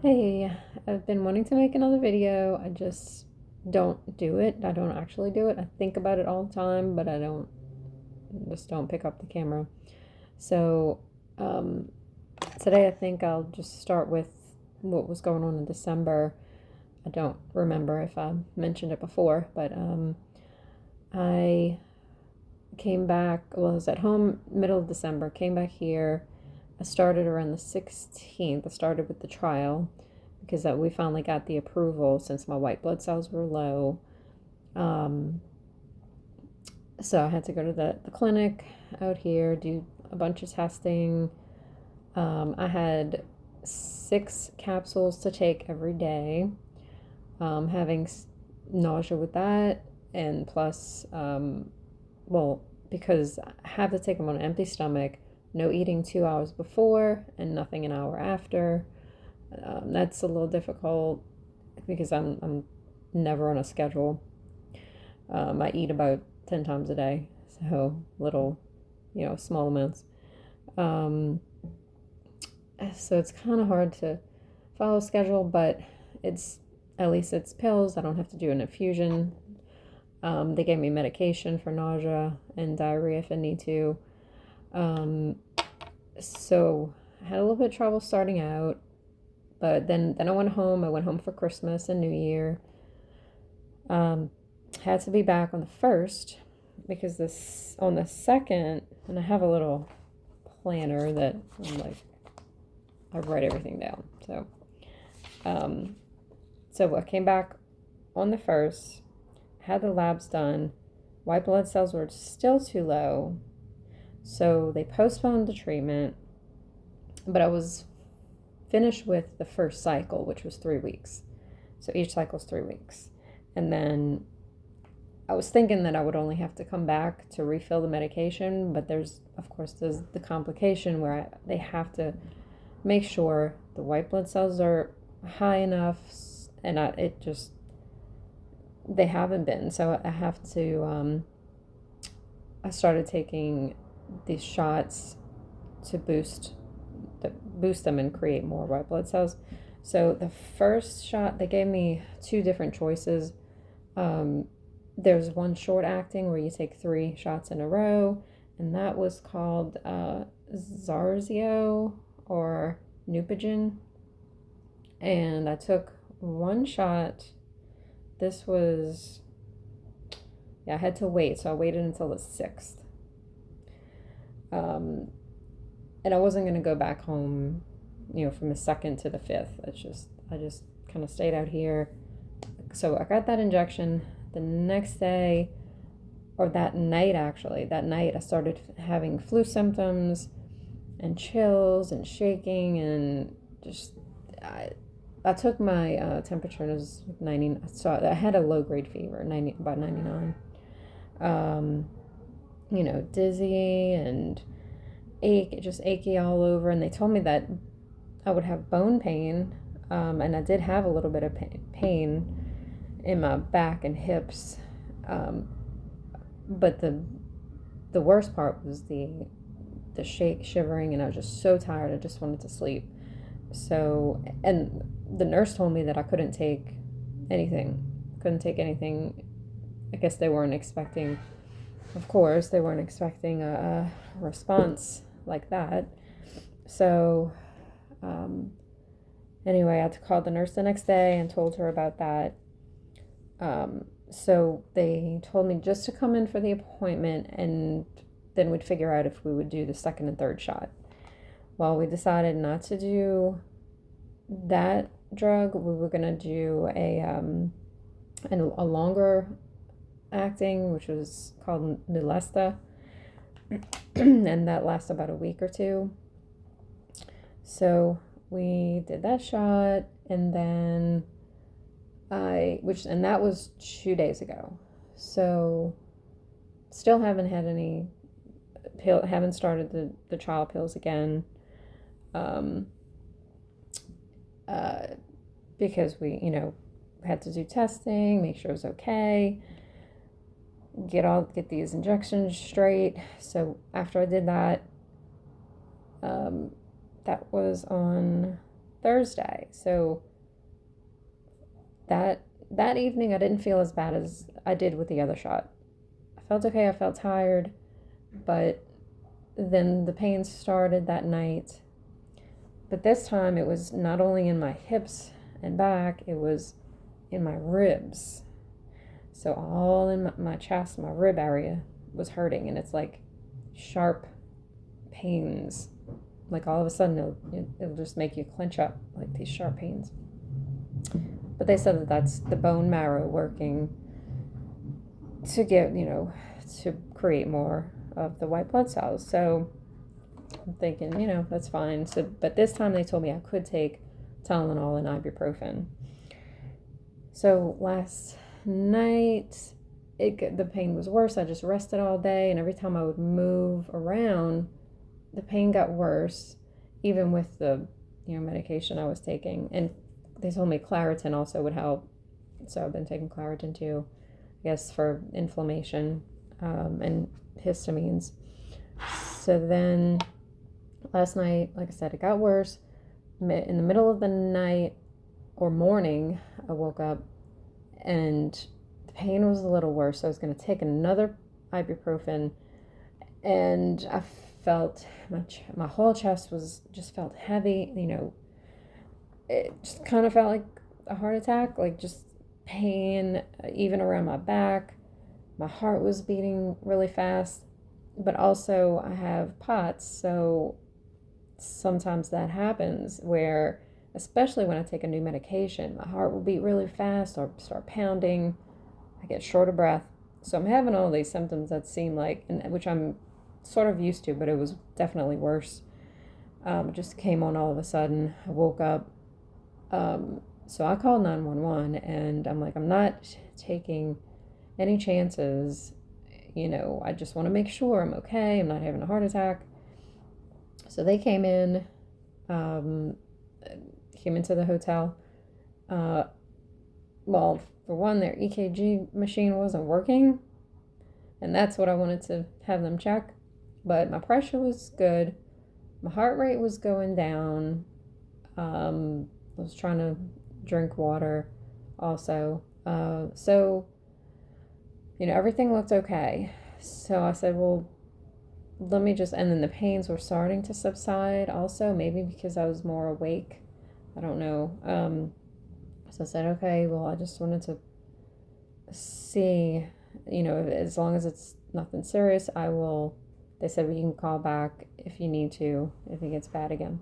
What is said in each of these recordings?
Hey, I've been wanting to make another video. I just don't do it. I don't actually do it. I think about it all the time, but I don't pick up the camera. So, um, today I think I'll just start with what was going on in December. I don't remember if I mentioned it before, but I came back, well, I was at home middle of December, came back here. I started around the 16th. I started with the trial because we finally got the approval since my white blood cells were low. Um, so I had to go to the clinic out here, do a bunch of testing. I had 6 capsules to take every day, having nausea with that, and plus, well, because I have to take them on an empty stomach, no eating 2 hours before and nothing an hour after. That's a little difficult because I'm never on a schedule. I eat about 10 times a day, so little, small amounts. Um, so it's kind of hard to follow a schedule, but it's at least it's pills. I don't have to do an infusion. They gave me medication for nausea and diarrhea if I need to. Um, so I had a little bit of trouble starting out, but then I went home. I went home for Christmas and New Year. Um, had to be back on the 1st because this on the 2nd, and I have a little planner that I write everything down. Um, so I came back on the 1st, had the labs done. White blood cells were still too low, so they postponed the treatment. But I was finished with the first cycle, which was 3 weeks. So each cycle is 3 weeks, and then I was thinking that I would only have to come back to refill the medication, but there's the complication where they have to make sure the white blood cells are high enough, and they haven't been. So I have to. I started taking these shots to boost them and create more white blood cells. So the first shot, they gave me 2 different choices. There's one short acting where you take 3 shots in a row, and that was called Zarzio or Neupogen. And I took 1 shot. This was, yeah, I had to wait, so I waited until the 6th. And I wasn't going to go back home, from the 2nd to the 5th. I just kind of stayed out here. So I got that injection. The next day, or that night actually, I started having flu symptoms and chills and shaking, and just I took my temperature, and it was 90. So I had a low grade fever, about 99. Dizzy and just achy all over, and they told me that I would have bone pain, and I did have a little bit of pain in my back and hips, but the worst part was the shivering, and I was just so tired. I just wanted to sleep. So, and the nurse told me that I couldn't take anything. I guess they weren't expecting. Of course, they weren't expecting a response like that. So, anyway, I had to call the nurse the next day and told her about that. So they told me just to come in for the appointment, and then we'd figure out if we would do the second and third shot. Well, we decided not to do that drug. We were going to do a longer acting, which was called Neulasta, and that lasts about a week or two. So we did that shot, and then and that was 2 days ago. So still haven't had any haven't started the trial pills again. Because we, had to do testing, make sure it was okay, get these injections straight. So after I did that, that was on Thursday. So that evening I didn't feel as bad as I did with the other shot. I felt okay, I felt tired, but then the pain started that night. But this time it was not only in my hips and back, it was in my ribs. So all in my chest, my rib area was hurting, and it's like sharp pains. Like all of a sudden it'll just make you clench up, like these sharp pains. But they said that that's the bone marrow working to get, to create more of the white blood cells. So I'm thinking, that's fine. So, but this time they told me I could take Tylenol and ibuprofen. So last night, the pain was worse. I just rested all day, and every time I would move around, the pain got worse, even with the, medication I was taking. And they told me Claritin also would help. So I've been taking Claritin too, I guess, for inflammation and histamines. So then last night, like I said, it got worse. In the middle of the night or morning, I woke up and the pain was a little worse. So I was going to take another ibuprofen, and I felt my whole chest just felt heavy. It just kind of felt like a heart attack, like just pain even around my back. My heart was beating really fast, but also I have POTS, so sometimes that happens where, especially when I take a new medication, my heart will beat really fast or start pounding. I get short of breath. So I'm having all these symptoms that seem like, which I'm sort of used to, but it was definitely worse. It just came on all of a sudden. I woke up. So I called 911, and I'm like, I'm not taking any chances. I just want to make sure I'm okay. I'm not having a heart attack. So they came into the hotel. Well, for one, their EKG machine wasn't working, and that's what I wanted to have them check. But my pressure was good. My heart rate was going down. I was trying to drink water also. So, everything looked okay. So I said, well, let me just, and then the pains were starting to subside also, maybe because I was more awake. I don't know. So I said, okay, well, I just wanted to see, as long as it's nothing serious, they said, well, you can call back if you need to, if it gets bad again.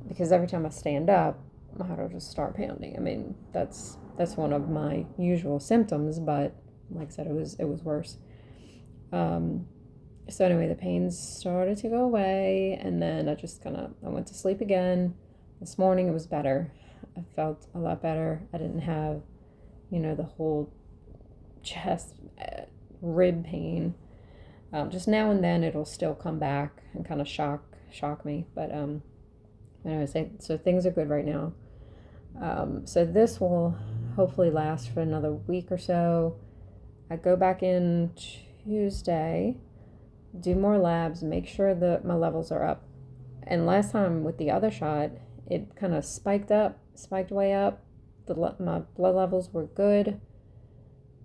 Because every time I stand up, my heart will just start pounding. I mean, that's one of my usual symptoms, but like I said, it was worse. So anyway, the pains started to go away, and then I went to sleep again. This morning it was better. I felt a lot better. I didn't have, the whole chest, rib pain. Just now and then it'll still come back and kind of shock me. But anyway, so things are good right now. So this will hopefully last for another week or so. I go back in Tuesday, do more labs, make sure that my levels are up. And last time with the other shot, it kind of spiked way up. My blood levels were good.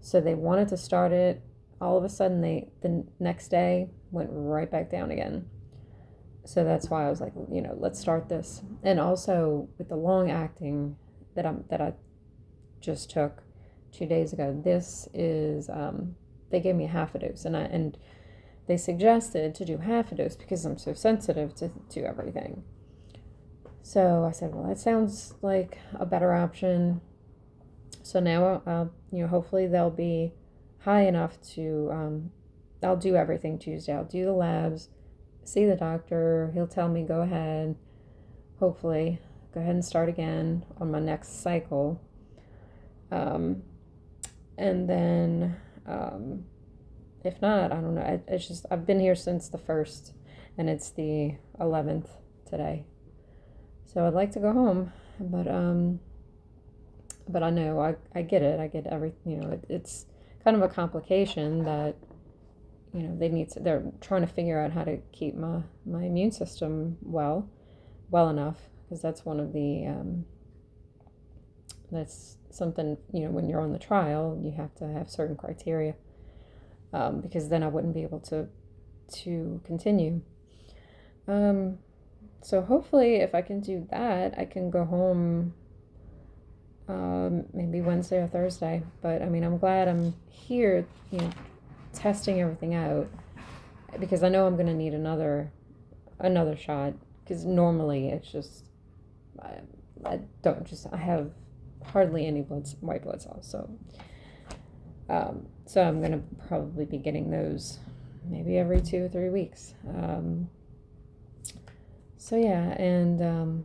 So they wanted to start it. All of a sudden, the next day went right back down again. So that's why I was like, let's start this. And also with the long acting that I just took 2 days ago, this is they gave me half a dose, and they suggested to do half a dose because I'm so sensitive to everything. So I said, well, that sounds like a better option. So now, hopefully they'll be high enough to, I'll do everything Tuesday. I'll do the labs, see the doctor. He'll tell me, go ahead, hopefully, go ahead and start again on my next cycle. And then, if not, I don't know. It's just, I've been here since the 1st, and it's the 11th today. So I'd like to go home, but I know I get it. I get everything. It's kind of a complication that they're trying to figure out how to keep my immune system well enough, because that's one of the, that's something, when you're on the trial, you have to have certain criteria, because then I wouldn't be able to continue. So hopefully if I can do that, I can go home maybe Wednesday or Thursday. But I mean, I'm glad I'm here, testing everything out, because I know I'm going to need another shot, because normally it's just I don't just I have hardly any white blood cells, so I'm going to probably be getting those maybe every 2 or 3 weeks. So yeah, and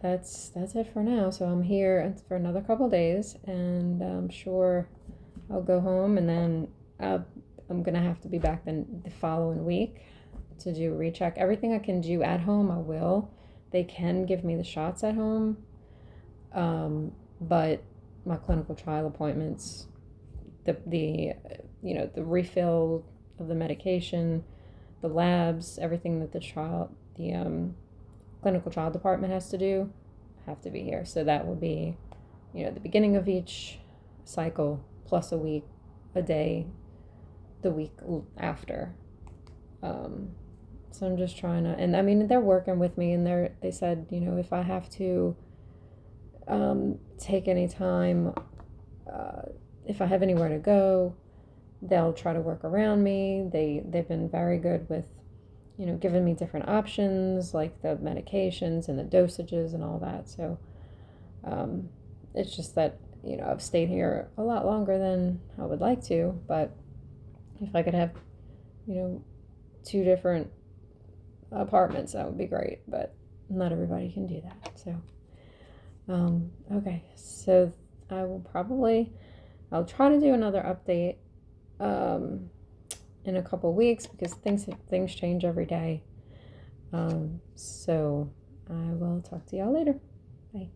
that's it for now. So I'm here for another couple days, and I'm sure I'll go home, and then I'm gonna have to be back then the following week to do a recheck. Everything I can do at home, I will. They can give me the shots at home, but my clinical trial appointments, the refill of the medication, the labs, everything that the clinical trial department has to do, have to be here. So that will be, the beginning of each cycle plus a day, the week after. So I'm just trying to, and I mean, they're working with me, and they said, if I have to take any time, if I have anywhere to go, they'll try to work around me. They've been very good with, giving me different options, like the medications and the dosages and all that. So it's just that, I've stayed here a lot longer than I would like to, but if I could have, 2 different apartments, that would be great, but not everybody can do that. So okay, so I'll try to do another update in a couple weeks, because things change every day. So I will talk to y'all later. Bye.